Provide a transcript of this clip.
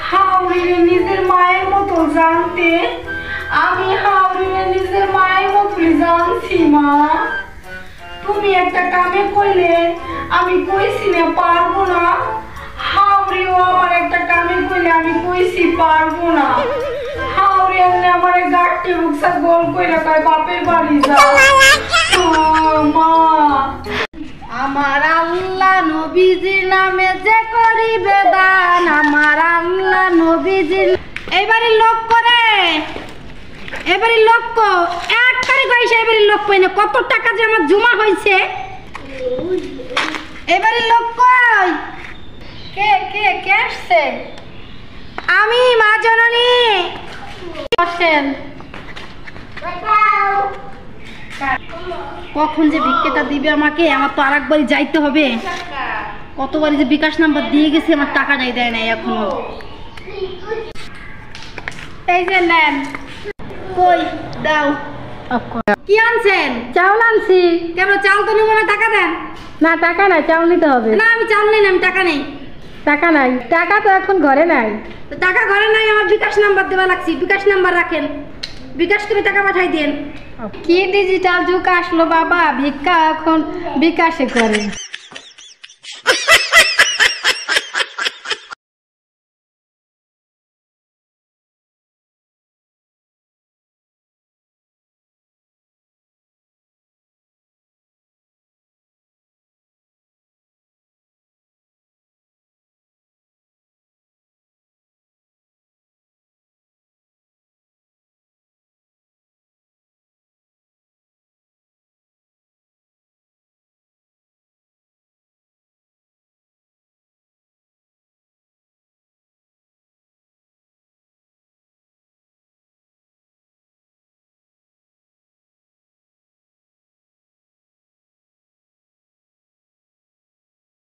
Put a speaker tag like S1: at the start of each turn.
S1: হাওড়িরে নিজের মায়ের মতো জানতে। আমি হাওড়িরে নিজের মায়ের মতো জানছি মা। তুমি একটা কামে কইলে আমি কইছি না পারবো না, হাওড়িও আমার একটা কামে কইলে আমি কইছি পারবো না। হাওড়ি এমনি আমার গাড়টি বুকসা গোল কইরা কয় বাপের বাড়ি যা। মা আমার আল্লাহ নবীজির নামে যে করিবে দান, আমার আল্লাহ নবীজির। এইবারের লোক করে, এবারের লক্ষ 1 তারিখ হয়েছে, এবারের লোক পাই না। কত টাকা যে আমার জমা হয়েছে। এবারের লোক কই? কে কে কে আসছে? আমি মা জননী। বসেন। কখন যে ভিক্ষাটা দিবে আমাকে? আমার তো আরেকবারই যাইতে হবে। কতবারই যে বিকাশ নাম্বার দিয়ে গেছি, আমার টাকাটাই দেয় নাই এখনো। এই যে নেন। কই দাও। কি আনছেন?
S2: চাউল আনছি।
S1: কেন চাল তো নেবো না, টাকা দেন।
S2: না টাকা নাই, চাউল নিতে হবে।
S1: না আমি চাল নেই, আমি টাকা নেই।
S2: টাকা নাই? টাকা তো এখন ঘরে নাই।
S1: টাকা ঘরে নাই, আমার বিকাশ নাম্বার দেওয়া লাগছে। বিকাশ নাম্বার রাখেন, বিকাশ করে টাকা পাঠাই দেন।
S2: কি ডিজিটাল যুগ আসলো বাবা, ভিক্ষা এখন বিকাশে করে।